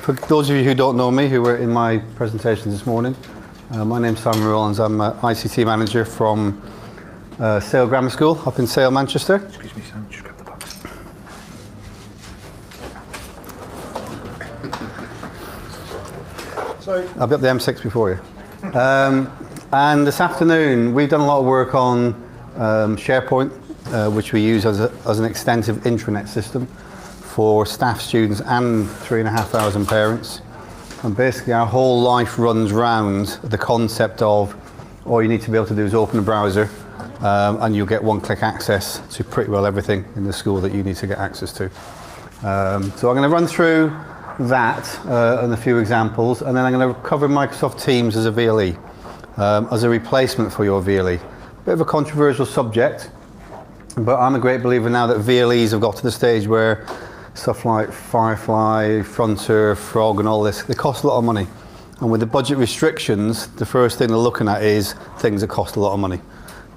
For those of you who don't know me, who were in my presentation this morning, my name's Simon Rowlands. I'm an ICT manager from Sale Grammar School up in Sale, Manchester. Excuse me, Sam, just grab the box. Sorry. I'll be up the M6 before you. And this afternoon, we've done a lot of work on SharePoint, which we use as an extensive intranet system for staff, students, and 3,500 parents. And basically, our whole life runs round the concept of all you need to be able to do is open a browser, and you'll get one-click access to pretty well everything in the school that you need to get access to. So I'm going to run through that and a few examples, and then I'm going to cover Microsoft Teams as a VLE, as a replacement for your VLE. Bit of a controversial subject, but I'm a great believer now that VLEs have got to the stage where stuff like Firefly, Frontier, Frog and all this, they cost a lot of money. And with the budget restrictions, the first thing they're looking at is things that cost a lot of money.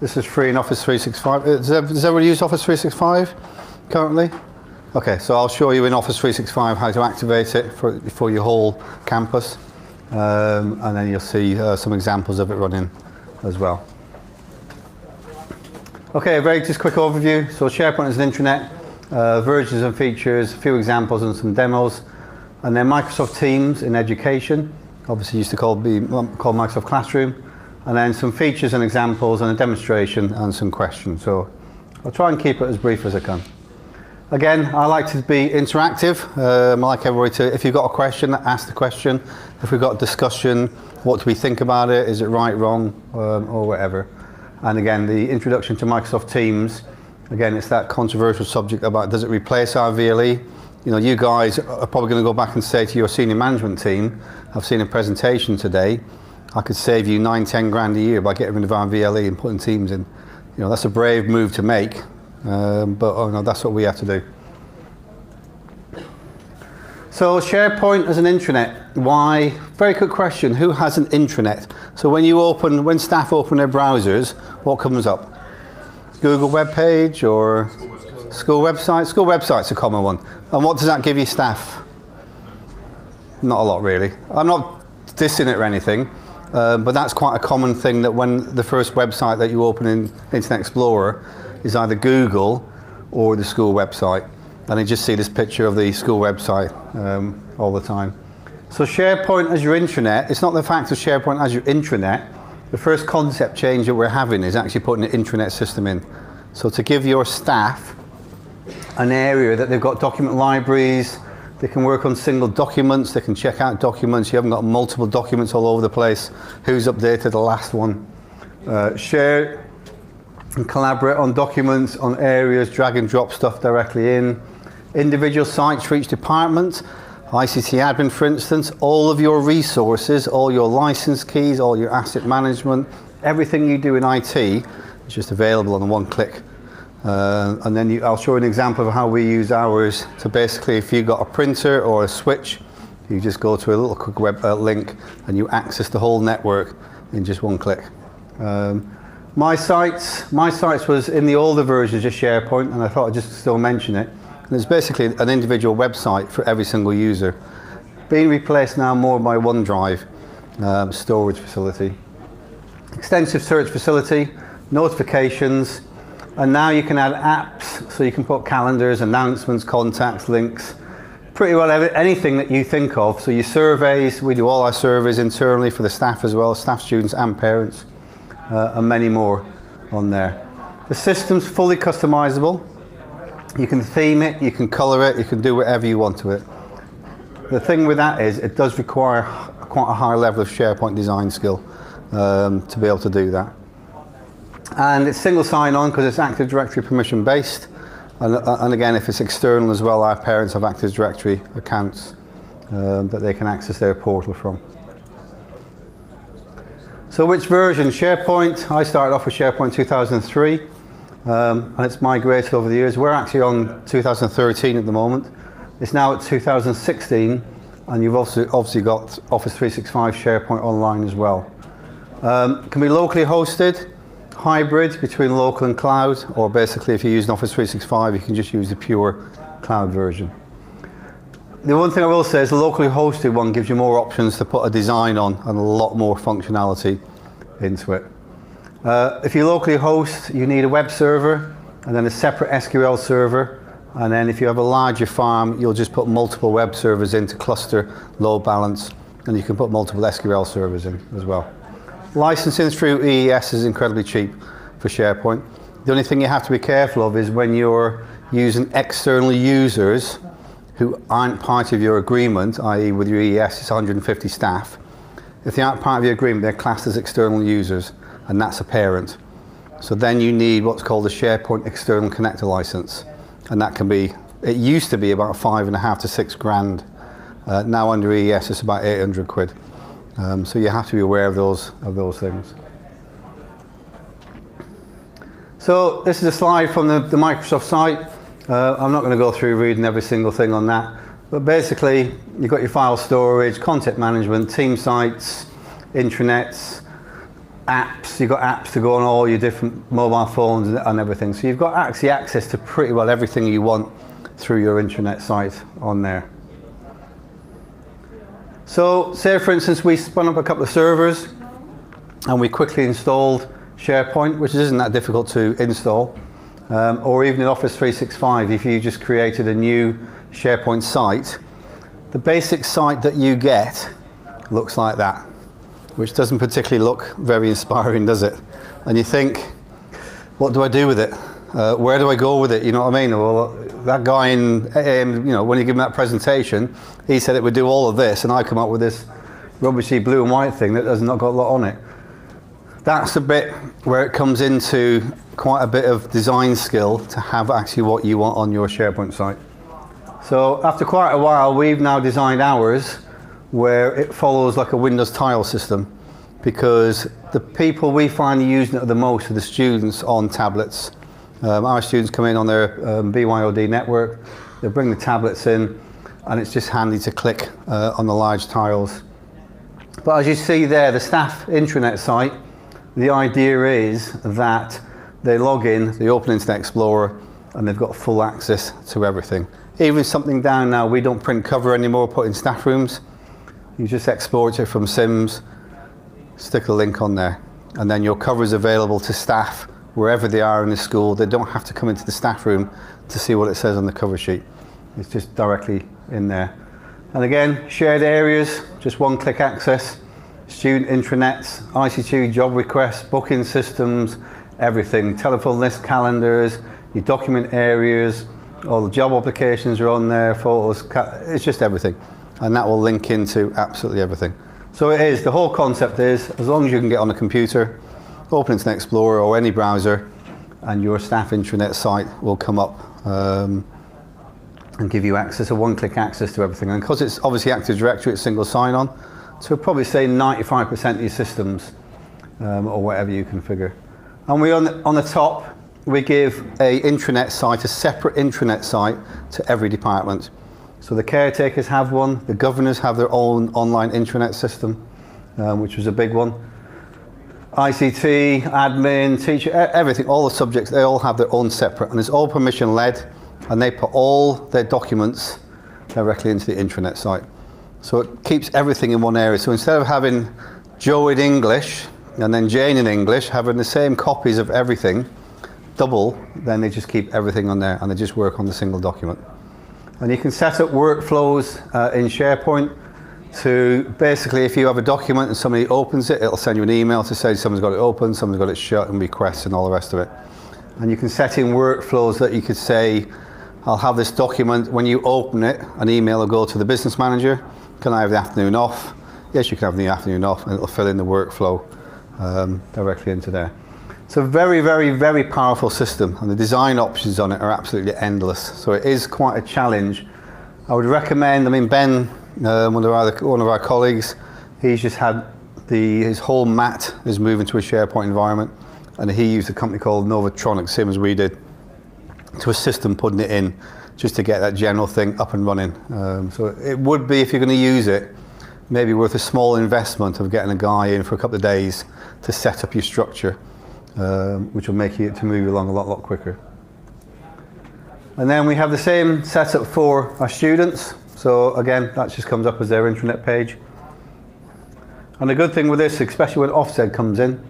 This is free in Office 365. Does everybody use Office 365 currently? Okay, so I'll show you in Office 365 how to activate it for your whole campus. And then you'll see some examples of it running as well. Okay, a very just quick overview. So SharePoint is an intranet. Versions and features, a few examples and some demos, and then Microsoft Teams in education, obviously used to called Microsoft Classroom, and then some features and examples and a demonstration and some questions. So I'll try and keep it as brief as I can. Again, I like to be interactive. I like everybody to, if you've got a question, ask the question. If we've got a discussion, what do we think about it? Is it right, wrong, or whatever? And again, the introduction to Microsoft Teams. Again, it's that controversial subject about does it replace our VLE? You know, you guys are probably going to go back and say to your senior management team, I've seen a presentation today, I could save you 9-10 grand a year by getting rid of our VLE and putting Teams in. You know, that's a brave move to make, but oh no, that's what we have to do. So SharePoint as an intranet, why? Very good question, who has an intranet? So when staff open their browsers, what comes up? Google web page or school website? School website's a common one. And what does that give you staff? Not a lot really. I'm not dissing it or anything, but that's quite a common thing that when the first website that you open in Internet Explorer is either Google or the school website. And you just see this picture of the school website all the time. So SharePoint as your intranet, it's not the fact of SharePoint as your intranet. The first concept change that we're having is actually putting an intranet system in. So to give your staff an area that they've got document libraries, they can work on single documents, they can check out documents, you haven't got multiple documents all over the place, who's updated the last one. Share and collaborate on documents, on areas, drag and drop stuff directly in. Individual sites for each department. ICT admin, for instance, all of your resources, all your license keys, all your asset management, everything you do in IT is just available on one click. And then I'll show you an example of how we use ours to basically, if you've got a printer or a switch, you just go to a little quick web link and you access the whole network in just one click. My sites was in the older versions of SharePoint, and I thought I'd just still mention it. There's basically an individual website for every single user. Being replaced now more by OneDrive storage facility. Extensive search facility, notifications, and now you can add apps, so you can put calendars, announcements, contacts, links, pretty well anything that you think of. So your surveys, we do all our surveys internally for the staff as well, staff, students and parents, and many more on there. The system's fully customizable. You can theme it, you can color it, you can do whatever you want to it. The thing with that is it does require quite a high level of SharePoint design skill to be able to do that. And it's single sign-on because it's Active Directory permission based. And again, if it's external as well, our parents have Active Directory accounts that they can access their portal from. So which version? SharePoint, I started off with SharePoint 2003. And it's migrated over the years. We're actually on 2013 at the moment. It's now at 2016, and you've also obviously got Office 365 SharePoint Online as well. Can be locally hosted, hybrid between local and cloud, or basically if you're using Office 365, you can just use the pure cloud version. The one thing I will say is the locally hosted one gives you more options to put a design on and a lot more functionality into it. If you locally host, you need a web server and then a separate SQL server. And then if you have a larger farm, you'll just put multiple web servers in to cluster, load balance, and you can put multiple SQL servers in as well. Licensing through EES is incredibly cheap for SharePoint. The only thing you have to be careful of is when you're using external users who aren't part of your agreement, i.e. with your EES, it's 150 staff. If they aren't part of your agreement, they're classed as external users, and that's a parent. So then you need what's called a SharePoint external connector license. And that can be, it used to be about $5.5 to $6 grand. Now under EES it's about 800 quid. So you have to be aware of those things. So this is a slide from the Microsoft site. I'm not going to go through reading every single thing on that. But basically, you've got your file storage, content management, team sites, intranets, apps. You've got apps to go on all your different mobile phones and everything. So you've got actually access to pretty well everything you want through your intranet site on there. So say for instance we spun up a couple of servers and we quickly installed SharePoint, which isn't that difficult to install, or even in Office 365 if you just created a new SharePoint site. The basic site that you get looks like that, which doesn't particularly look very inspiring, does it? And you think, what do I do with it? Where do I go with it? You know what I mean? Well, that guy in, you know, when you give him that presentation, he said it would do all of this, and I come up with this rubbishy blue and white thing that has not got a lot on it. That's the bit where it comes into quite a bit of design skill to have actually what you want on your SharePoint site. So after quite a while, we've now designed ours where it follows like a Windows tile system, because the people we find using it the most are the students on tablets. Our students come in on their BYOD network, they bring the tablets in, and it's just handy to click on the large tiles. But as you see there, the staff intranet site, the idea is that they log in, they open Internet Explorer, and they've got full access to everything. Even something down now, we don't print cover anymore, put in staff rooms. You just export it from Sims, stick a link on there, and then your cover is available to staff wherever they are in the school. They don't have to come into the staff room to see what it says on the cover sheet. It's just directly in there. And again, shared areas, just one-click access, student intranets, ICT job requests, booking systems, everything. Telephone list, calendars, your document areas, all the job applications are on there, photos, it's just everything. And that will link into absolutely everything. So it is, the whole concept is, as long as you can get on a computer, open Internet Explorer or any browser, and your staff intranet site will come up and give you access, a one-click access to everything. And because it's obviously Active Directory, it's single sign-on, so we'll probably say 95% of your systems or whatever you configure. And we on the top, we give a intranet site, a separate intranet site to every department. So the caretakers have one, the governors have their own online intranet system, which was a big one. ICT, admin, teacher, everything, all the subjects, they all have their own separate, and it's all permission led, and they put all their documents directly into the intranet site. So it keeps everything in one area. So instead of having Joe in English and then Jane in English, having the same copies of everything, double, then they just keep everything on there and they just work on the single document. And you can set up workflows in SharePoint to basically, if you have a document and somebody opens it, it'll send you an email to say someone's got it open, someone's got it shut, and requests and all the rest of it. And you can set in workflows that you could say, I'll have this document, when you open it, an email will go to the business manager, can I have the afternoon off? Yes, you can have the afternoon off, and it'll fill in the workflow directly into there. It's a very, very, very powerful system, and the design options on it are absolutely endless. So it is quite a challenge. I would recommend, I mean, Ben, one of our colleagues, he's just had his whole mat is moving to a SharePoint environment, and he used a company called Novatronic, same as we did, to assist them putting it in, just to get that general thing up and running. So it would be, if you're going to use it, maybe worth a small investment of getting a guy in for a couple of days to set up your structure, which will make it to move along a lot quicker. And then we have the same setup for our students. So again, that just comes up as their intranet page. And the good thing with this, especially when Ofsted comes in,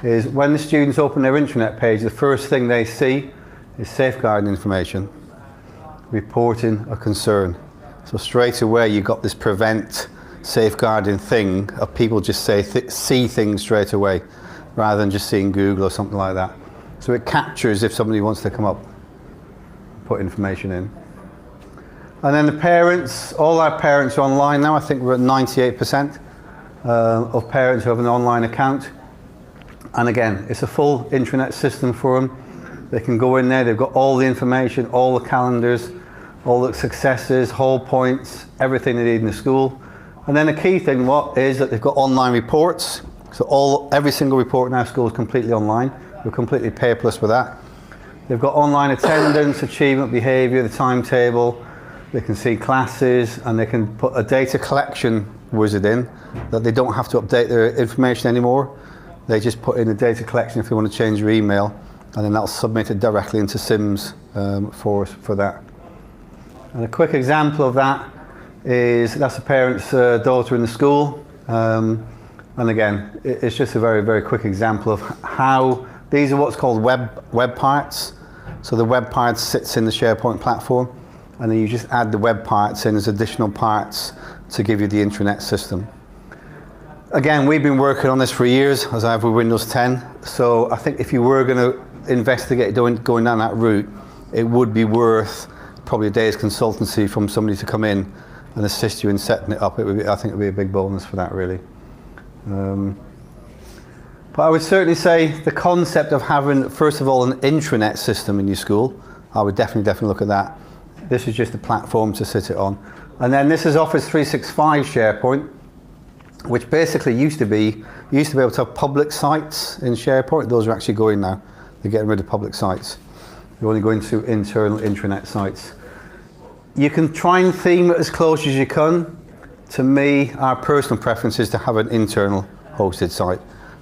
is when the students open their intranet page, the first thing they see is safeguarding information, reporting a concern. So straight away you got this prevent safeguarding thing of people just see things straight away rather than just seeing Google or something like that. So it captures if somebody wants to come up, put information in. And then the parents, all our parents are online now. I think we're at 98% of parents who have an online account. And again, it's a full intranet system for them. They can go in there, they've got all the information, all the calendars, all the successes, whole points, everything they need in the school. And then the key thing is that they've got online reports. So every single report in our school is completely online. We're completely paperless with that. They've got online attendance, achievement, behaviour, the timetable. They can see classes, and they can put a data collection wizard in that they don't have to update their information anymore. They just put in a data collection if they want to change their email, and then that'll submit it directly into SIMS for that. And a quick example of that is that's a parent's daughter in the school. And again, it's just a very, very quick example of how these are what's called web parts. So the web parts sits in the SharePoint platform, and then you just add the web parts in as additional parts to give you the intranet system. Again, we've been working on this for years, as I have with Windows 10. So I think if you were going to investigate going down that route, it would be worth probably a day's consultancy from somebody to come in and assist you in setting it up. I think it would be a big bonus for that, really. But I would certainly say the concept of having, first of all, an intranet system in your school, I would definitely look at that. This is just a platform to sit it on. And then this is Office 365 SharePoint, which basically used to be able to have public sites in SharePoint. Those are actually going now. They're getting rid of public sites. You're only going to internal intranet sites. You can try and theme it as close as you can. To me, our personal preference is to have an internal hosted site.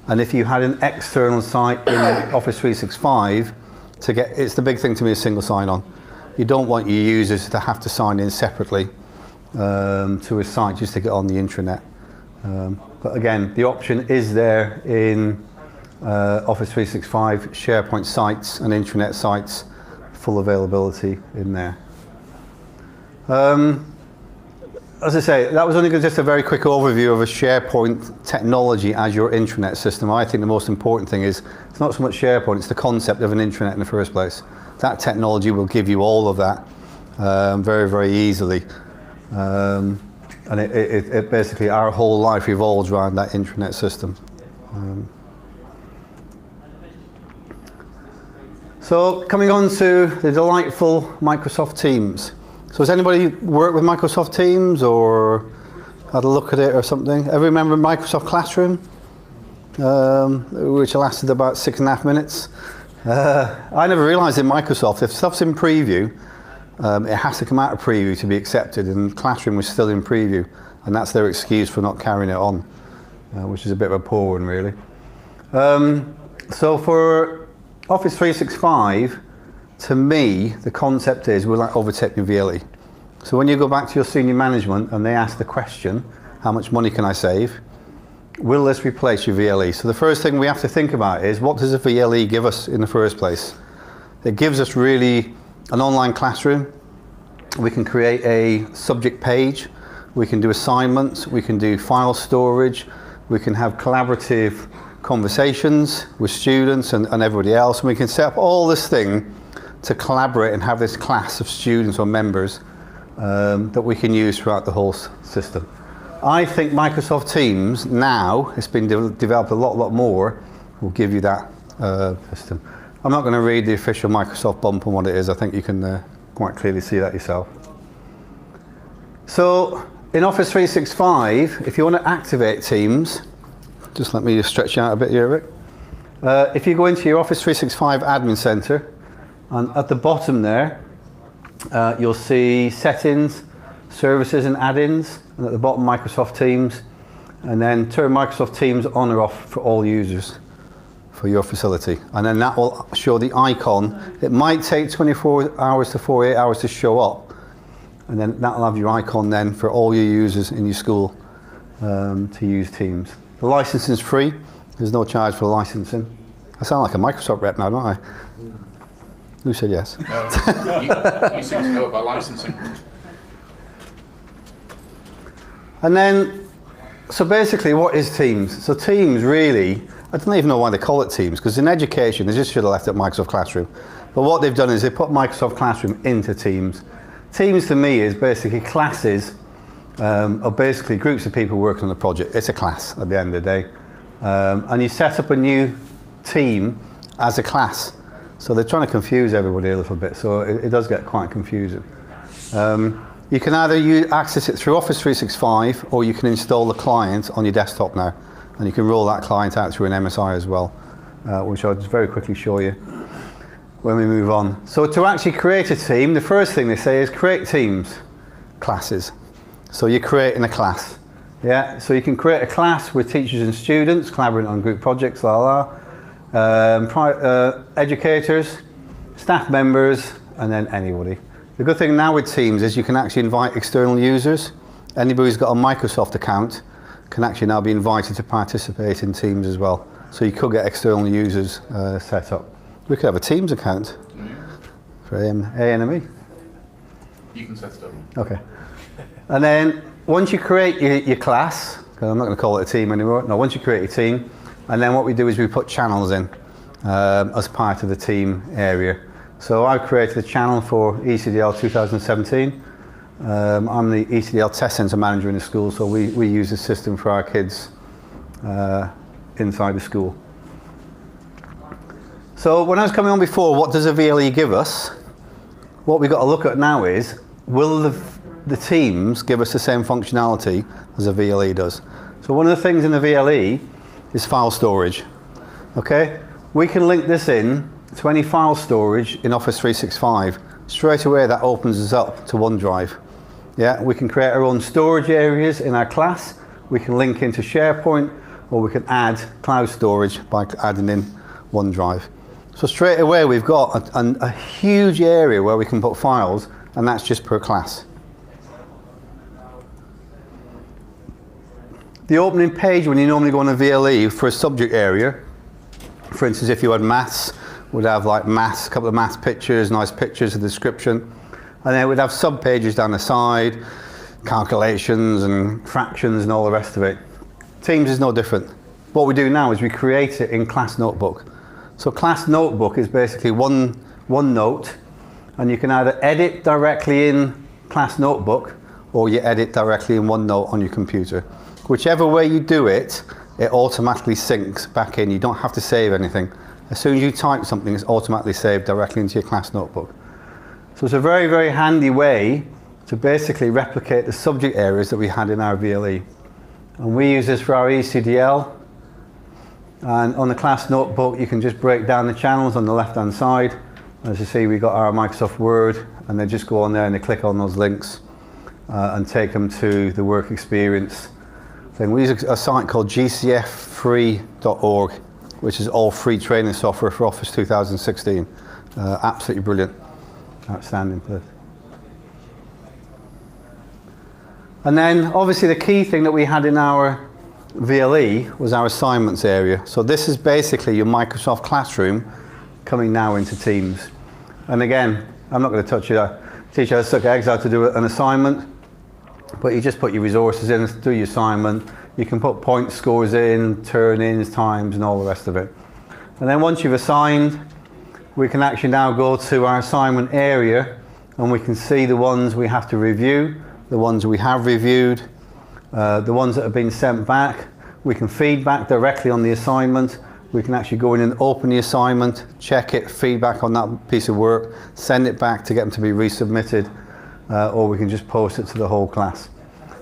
And if you had an external site in Office 365, it's the big thing to me is single sign-on. You don't want your users to have to sign in separately to a site just to get on the intranet. But again, the option is there in Office 365, SharePoint sites and intranet sites, full availability in there. As I say, that was only just a very quick overview of a SharePoint technology as your intranet system. I think the most important thing is, it's not so much SharePoint, it's the concept of an intranet in the first place. That technology will give you all of that very, very easily. And it basically, our whole life revolves around that intranet system. So coming on to the delightful Microsoft Teams. So has anybody worked with Microsoft Teams or had a look at it or something? Ever remember Microsoft Classroom? Which lasted about 6.5 minutes. I never realised in Microsoft, if stuff's in preview, it has to come out of preview to be accepted, and Classroom was still in preview, and that's their excuse for not carrying it on, which is a bit of a poor one, really. So for Office 365, to me, the concept is, will that overtake your VLE? So when you go back to your senior management and they ask the question, how much money can I save? Will this replace your VLE? So the first thing we have to think about is, what does a VLE give us in the first place? It gives us really an online classroom. We can create a subject page. We can do assignments. We can do file storage. We can have collaborative conversations with students and everybody else. And we can set up all this thing to collaborate and have this class of students or members that we can use throughout the whole system. I think Microsoft Teams now, it's been developed a lot more, will give you that system. I'm not going to read the official Microsoft bump on what it is. I think you can quite clearly see that yourself. So in Office 365, if you want to activate Teams, just let me stretch out a bit here, Rick. If you go into your Office 365 Admin Center, and at the bottom there, you'll see Settings, Services and Add-ins, and at the bottom Microsoft Teams, and then turn Microsoft Teams on or off for all users for your facility. And then that will show the icon. It might take 24 hours to 48 hours to show up. and then that'll have your icon then for all your users in your school to use Teams. The licensing is free. There's no charge for licensing. I sound like a Microsoft rep now, don't I? Who said yes? No, you seem to know about licensing. And then, so basically what is Teams? So Teams really, I don't even know why they call it Teams, because in education they just should have left it Microsoft Classroom. But what they've done is they put Microsoft Classroom into Teams. Teams to me is basically classes of basically groups of people working on a project. It's a class at the end of the day. And you set up a new team as a class. So they're trying to confuse everybody a little bit, so it does get quite confusing. You can either access it through Office 365 or you can install the client on your desktop now. And you can roll that client out through an MSI as well, which I'll just very quickly show you when we move on. So to actually create a team, the first thing they say is create teams, classes. So you're creating a class. Yeah, so you can create a class with teachers and students collaborating on group projects, educators, staff members, and then anybody. The good thing now with Teams is you can actually invite external users. Anybody who's got a Microsoft account can actually now be invited to participate in Teams as well. So you could get external users set up. We could have a Teams account for ANME. You can set it up. Okay. And then once you create your class, because I'm not going to call it a team anymore, no, once you create your team, and then what we do is we put channels in as part of the team area. So I've created a channel for ECDL 2017. I'm the ECDL Test Centre Manager in the school, so we use the system for our kids inside the school. So when I was coming on before, what does a VLE give us? What we've got to look at now is, will the Teams give us the same functionality as a VLE does? So one of the things in the VLE is file storage. Okay, we can link this in to any file storage in Office 365. Straight away that opens us up to OneDrive. Yeah, we can create our own storage areas in our class. We can link into SharePoint, or we can add cloud storage by adding in OneDrive. So straight away we've got a huge area where we can put files, and that's just per class. The opening page when you normally go on a VLE for a subject area, for instance if you had maths, would have like maths, a couple of maths pictures, nice pictures, a description, and then we'd have sub pages down the side, calculations and fractions and all the rest of it. Teams is no different. What we do now is we create it in Class Notebook. So Class Notebook is basically one note, and you can either edit directly in Class Notebook or you edit directly in OneNote on your computer. Whichever way you do it, it automatically syncs back in. You don't have to save anything. As soon as you type something, it's automatically saved directly into your class notebook. So it's a very, very handy way to basically replicate the subject areas that we had in our VLE. And we use this for our ECDL. And on the class notebook, you can just break down the channels on the left-hand side. As you see, we got our Microsoft Word, and they just go on there and they click on those links and take them to the work experience thing. We use a site called gcffree.org, which is all free training software for Office 2016. Absolutely brilliant. Outstanding place. And then obviously the key thing that we had in our VLE was our assignments area. So this is basically your Microsoft Classroom coming now into Teams. And again, I'm not going to teach you how to suck eggs, how to do an assignment, but you just put your resources in, do your assignment. You can put point scores in, turn-ins, times, and all the rest of it. And then once you've assigned, we can actually now go to our assignment area, and we can see the ones we have to review, the ones we have reviewed, the ones that have been sent back. We can feedback directly on the assignment. We can actually go in and open the assignment, check it, feedback on that piece of work, send it back to get them to be resubmitted, or we can just post it to the whole class.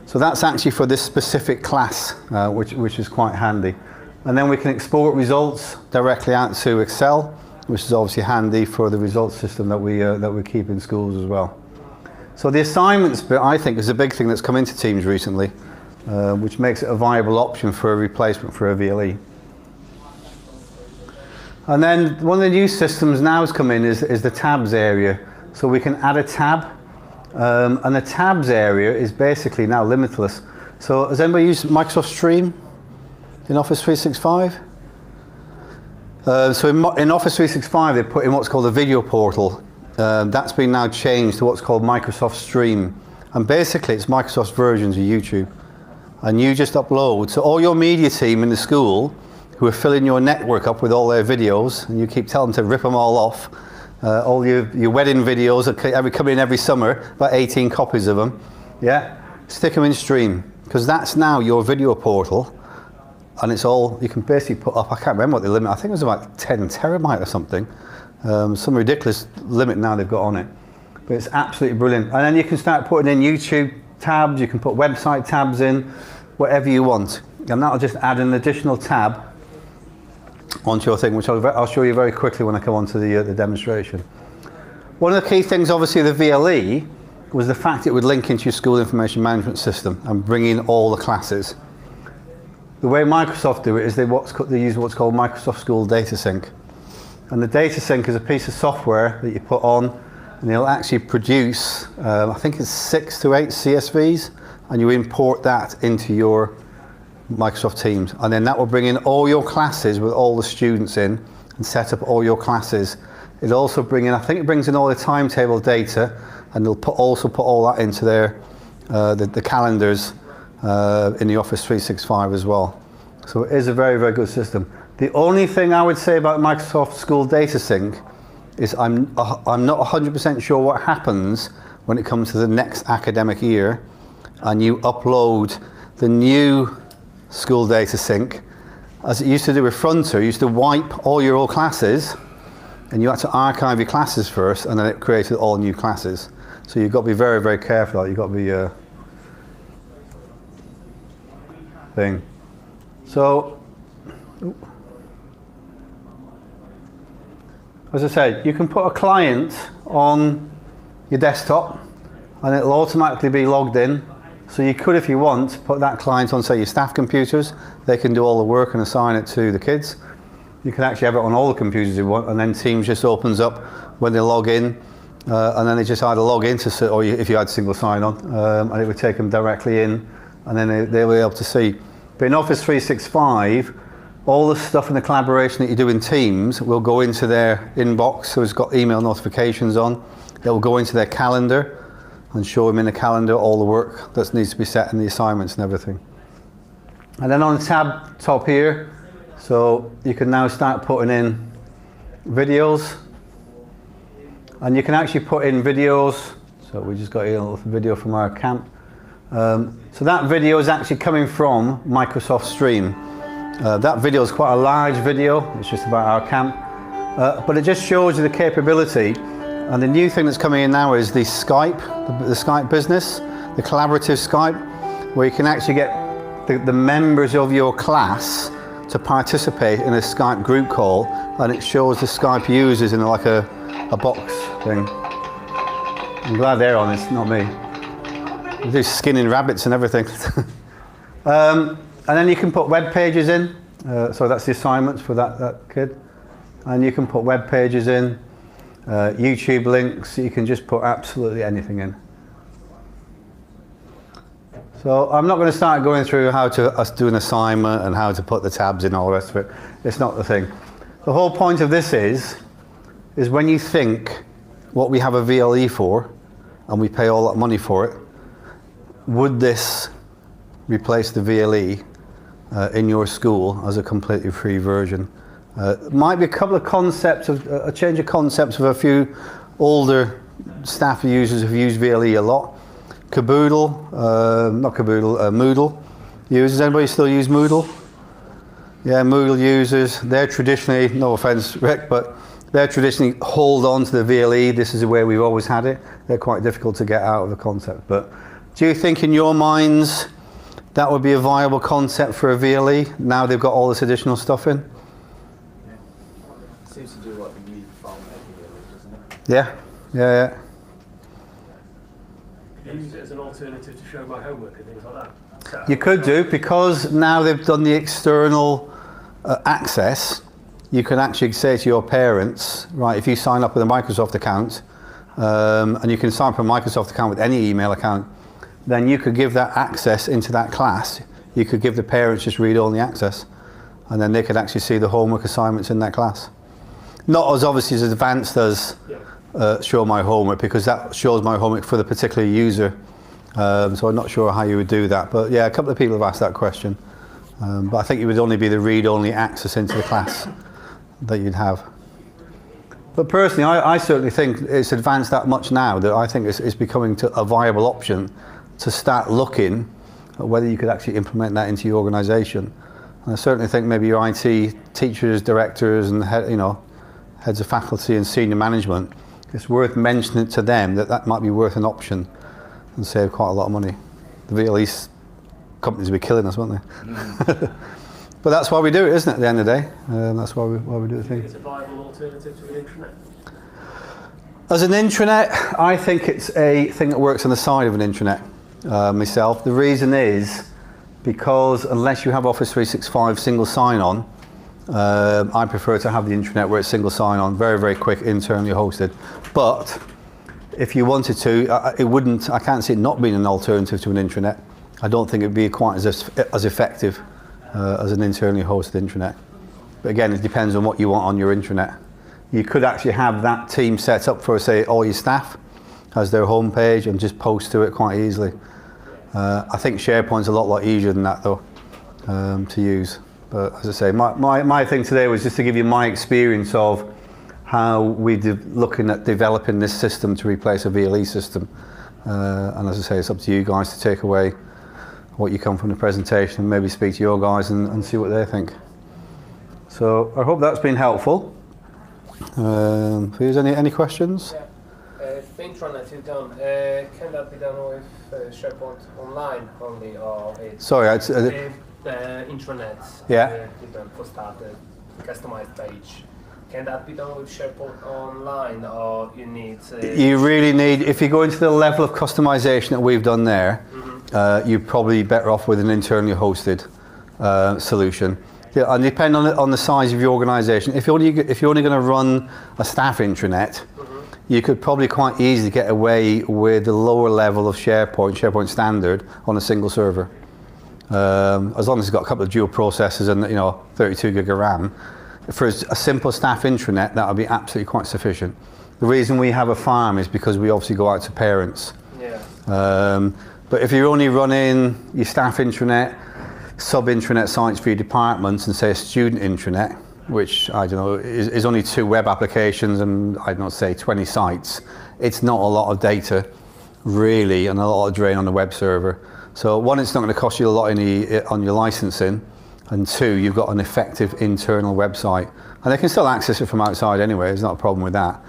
So that's actually for this specific class, which is quite handy. And then we can export results directly out to Excel, which is obviously handy for the results system that we keep in schools as well. So the assignments bit, I think, is a big thing that's come into Teams recently, which makes it a viable option for a replacement for a VLE. And then one of the new systems now has come in is the tabs area. So we can add a tab And the tabs area is basically now limitless. So has anybody used Microsoft Stream in Office 365? So in Office 365 they put in what's called a video portal. That's been now changed to what's called Microsoft Stream. And basically it's Microsoft's versions of YouTube. And you just upload. So all your media team in the school who are filling your network up with all their videos, and you keep telling them to rip them all off, all your wedding videos that come in every summer, about 18 copies of them, yeah? Stick them in Stream, because that's now your video portal, and it's all, you can basically put up, I can't remember what the limit, I think it was about 10 terabyte or something, some ridiculous limit now they've got on it, but it's absolutely brilliant. And then you can start putting in YouTube tabs, you can put website tabs in, whatever you want, and that'll just add an additional tab onto your thing, which I'll show you very quickly when I come on to the demonstration. One of the key things, obviously, the VLE was the fact it would link into your school information management system and bring in all the classes. The way Microsoft do it is they use what's called Microsoft School Data Sync. And the Data Sync is a piece of software that you put on, and it'll actually produce, I think it's 6 to 8 CSVs, and you import that into your Microsoft Teams, and then that will bring in all your classes with all the students in and set up all your classes. It'll also bring in, I think it brings in all the timetable data, and they'll also put all that into their the calendars in the Office 365 as well. So it is a very, very good system. The only thing I would say about Microsoft School Data Sync is I'm not 100% sure what happens when it comes to the next academic year and you upload the new School Data Sync. As it used to do with Frontier, you used to wipe all your old classes and you had to archive your classes first, and then it created all new classes. So you've got to be very, very careful. You've got to be thing. So, as I said, you can put a client on your desktop and it'll automatically be logged in. So you could, if you want, put that client on, say, your staff computers. They can do all the work and assign it to the kids. You can actually have it on all the computers you want, and then Teams just opens up when they log in, and then they just either log in to, or if you had single sign-on, and it would take them directly in, and then they'll be able to see. But in Office 365, all the stuff in the collaboration that you do in Teams will go into their inbox, so it's got email notifications on. It will go into their calendar and show them in the calendar all the work that needs to be set and the assignments and everything. And then on the tab top here, so you can now start putting in videos, and you can actually put in videos. So we just got a little video from our camp. So that video is actually coming from Microsoft Stream. That video is quite a large video. It's just about our camp, but it just shows you the capability. And the new thing that's coming in now is the Skype, the Skype business, the collaborative Skype, where you can actually get the members of your class to participate in a Skype group call, and it shows the Skype users in like a box thing. I'm glad they're on this, not me. They do skinning rabbits and everything. And then you can put web pages in. So that's the assignments for that kid. And you can put web pages in. YouTube links, you can just put absolutely anything in. So I'm not going to start going through how to do an assignment and how to put the tabs in and all the rest of it. It's not the thing. The whole point of this is when you think what we have a VLE for and we pay all that money for it, would this replace the VLE in your school as a completely free version? Might be a couple of concepts, a change of concepts of a few older staff users who've used VLE a lot. Moodle users. Anybody still use Moodle? Yeah, Moodle users. They're traditionally, no offense, Rick, but they're traditionally hold on to the VLE. This is the way we've always had it. They're quite difficult to get out of the concept. But do you think in your minds that would be a viable concept for a VLE now they've got all this additional stuff in? Seems to do what we need from VLE, doesn't it? Yeah, yeah. Use it as an alternative to show my homework and things like that. You could do, because now they've done the external access, you can actually say to your parents, right, if you sign up with a Microsoft account and you can sign up a Microsoft account with any email account, then you could give that access into that class. You could give the parents just read-only access, and then they could actually see the homework assignments in that class. Not as obviously as advanced as show my homework, because that shows my homework for the particular user. So I'm not sure how you would do that. But yeah, a couple of people have asked that question. But I think it would only be the read-only access into the class that you'd have. But personally, I certainly think it's advanced that much now that I think it's becoming a viable option to start looking at whether you could actually implement that into your organisation. And I certainly think maybe your IT teachers, directors, and heads of faculty and senior management, it's worth mentioning to them that that might be worth an option and save quite a lot of money. The VLE companies will be killing us, won't they? But that's why we do it, isn't it, at the end of the day? That's why we do the thing. It's a viable alternative to an intranet? As an intranet, I think it's a thing that works on the side of an intranet, myself. The reason is because unless you have Office 365 single sign-on, I prefer to have the intranet where it's single sign-on, very, very quick, internally hosted. But if you wanted to, I can't see it not being an alternative to an intranet. I don't think it would be quite as effective as an internally hosted intranet. But again, it depends on what you want on your intranet. You could actually have that team set up for, say, all your staff as their homepage and just post to it quite easily. I think SharePoint's a lot easier than that, though, to use. But as I say, my thing today was just to give you my experience of how we're looking at developing this system to replace a VLE system. And as I say, it's up to you guys to take away what you come from the presentation and maybe speak to your guys and see what they think. So I hope that's been helpful. Please, any questions? Yeah. If intranet is done, can that be done with SharePoint online only, or it's Sorry, intranet? Yeah. For start a customized page. Can that be done with SharePoint online, or you need? You really need, if you go into the level of customization that we've done there, you're probably better off with an internally hosted solution. Yeah, and depending on the size of your organisation, if you're only going to run a staff intranet, you could probably quite easily get away with the lower level of SharePoint standard on a single server, as long as it's got a couple of dual processors and 32 gig of RAM. For a simple staff intranet, that would be absolutely quite sufficient. The reason we have a farm is because we obviously go out to parents. Yeah. But if you're only running your staff intranet, sub-intranet sites for your departments, and say a student intranet, which, I don't know, is only 2 web applications and, I don't know, say 20 sites, it's not a lot of data, really, and a lot of drain on the web server. So one, it's not going to cost you a lot on your licensing, and 2, you've got an effective internal website. And they can still access it from outside anyway, there's not a problem with that.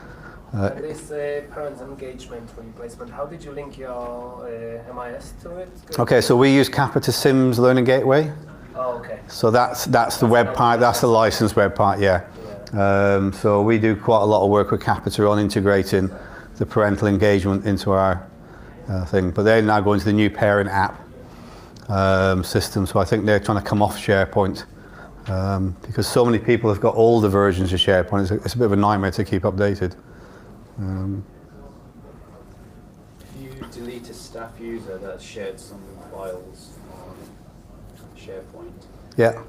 This parents engagement replacement, how did you link your MIS to it? Okay, so we use Capita Sims Learning Gateway. Oh, okay. So that's the web part, that's the licensed web part, yeah. So we do quite a lot of work with Capita on integrating the parental engagement into our thing. But they're now going to the new parent app system, so I think they're trying to come off SharePoint because so many people have got older versions of SharePoint. It's a bit of a nightmare to keep updated. If you delete a staff user that shared some files on SharePoint, Yeah.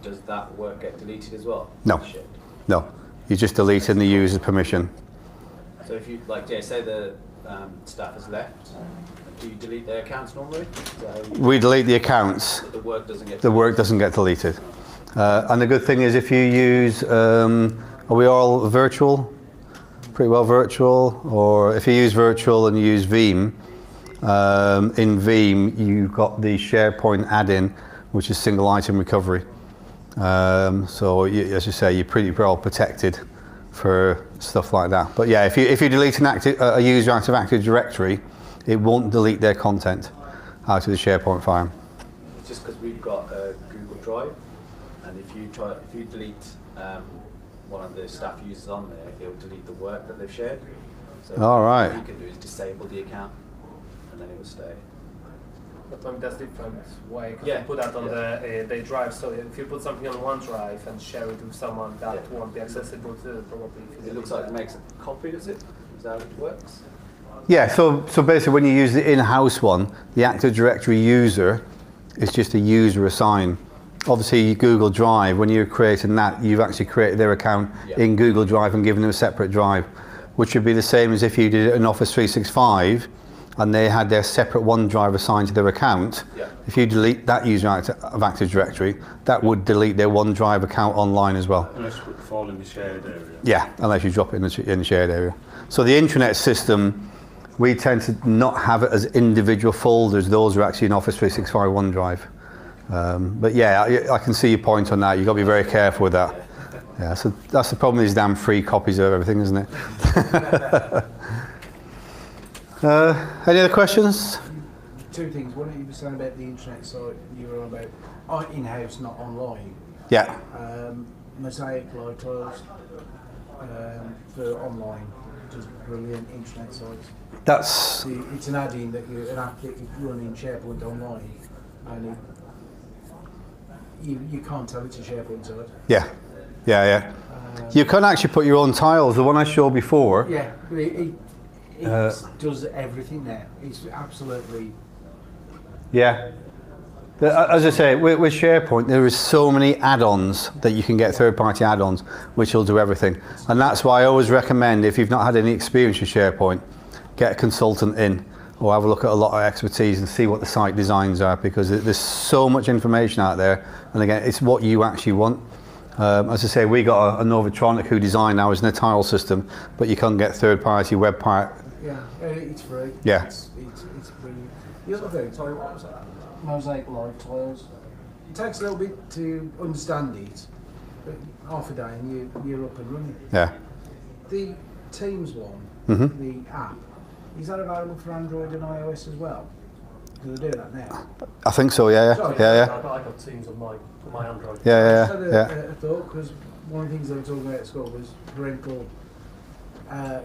Does that work get deleted as well? No. Shared? No. You're just deleting the user permission. So if you, say the staff has left, do you delete their accounts normally? We delete the accounts. But the work doesn't get deleted? The work doesn't get deleted. And the good thing is if you use, are we all virtual? Pretty well virtual, or if you use virtual and you use Veeam, in Veeam you've got the SharePoint add-in, which is single item recovery. So as you say, you're pretty well protected for stuff like that. But yeah, if you delete a user out of Active Directory, it won't delete their content out of the SharePoint file. It's just because we've got a Google Drive, and if you delete one of the staff users on there, it'll delete the work that they've shared. So All right. what you can do is disable the account, and then it will stay. But that's different way. Yeah. You put that on the drive. So if you put something on OneDrive and share it with someone, that won't be accessible to probably. It looks like it makes a copy, does it? Is that how it works? Yeah, so basically when you use the in-house one, the Active Directory user is just a user assigned. Obviously Google Drive, when you're creating that, you've actually created their account in Google Drive and given them a separate drive, which would be the same as if you did it in Office 365 and they had their separate OneDrive assigned to their account. If you delete that user of Active Directory, that would delete their OneDrive account online as well. Unless it would fall in the shared area. Yeah, unless you drop it in the shared area. So the intranet system, we tend to not have it as individual folders. Those are actually in Office 365 OneDrive. But yeah, I can see your point on that. You've got to be very careful with that. Yeah, so that's the problem with these damn free copies of everything, isn't it? Any other questions? Two things. One, you were saying about the internet site, you were on about in-house, not online. Yeah. Mosaic live tiles for online, just brilliant internet sites. That's... It's an add-in that an app that you run in SharePoint online, and you can't tell it's a SharePoint site. Yeah. Yeah. You can actually put your own tiles. The one I showed before. Yeah, but it does everything now. It's absolutely... Yeah. As I say, with SharePoint, there is so many add-ons that you can get, third-party add-ons, which will do everything. And that's why I always recommend, if you've not had any experience with SharePoint, get a consultant in, or have a look at a lot of expertise and see what the site designs are, because there's so much information out there. And again, it's what you actually want. As I say, we got a Novatronic who designed ours in a tile system, but you can't get third-party web part. Yeah, it's free. Yeah. It's brilliant. The other thing, sorry, what was that? Mosaic live tiles. It takes a little bit to understand it, but half a day and you're up and running. Yeah. The Teams one, the app, is that available for Android and iOS as well? Do they do that now? I think so, yeah. Sorry. I got Teams on my Android. Yeah. I just had a thought, because one of the things they were talking about at school was parental,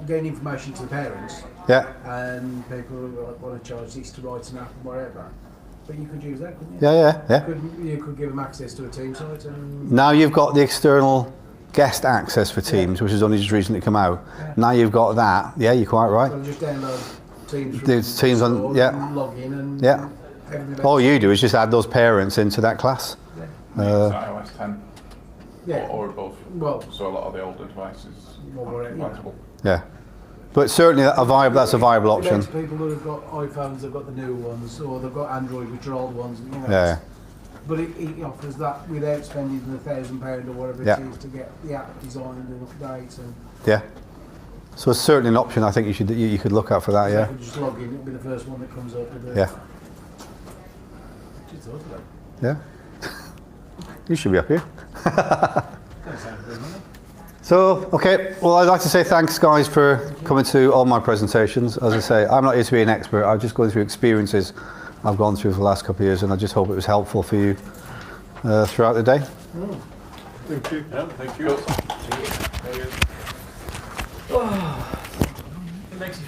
getting information to the parents, Yeah. and people who want to charge this to write an app and whatever. But you could use that, couldn't you? Yeah. You could give them access to a Teams site and... Now you've got the external guest access for Teams, which has only just recently come out. Yeah. Now you've got that. Yeah, you're quite right. So just download Teams from There's Teams on, store yeah. and log in and Yeah. everything about All you do is just add those parents into that class. Yeah. It's iOS 10 Yeah. or above. Well, So a lot of the older devices Well, are whatever, yeah. compatible. Yeah. But certainly that's a viable option. Lots of people who have got iPhones, they've got the new ones, or they've got Android, which are old ones. You know, Yeah. But it offers that without spending the £1,000 or whatever Yeah. it is to get the app designed and updates. And Yeah. So it's certainly an option I think you could look at for that, so yeah. you could just log in, it'll be the first one that comes up. With Yeah. Just thought of that. Yeah. You should be up here. Don't sound very nice. So, okay, well I'd like to say thanks guys for coming to all my presentations. As I say, I'm not here to be an expert, I'm just going through experiences I've gone through for the last couple of years, and I just hope it was helpful for you throughout the day. Thank you. Yeah, thank you. Cool. It makes you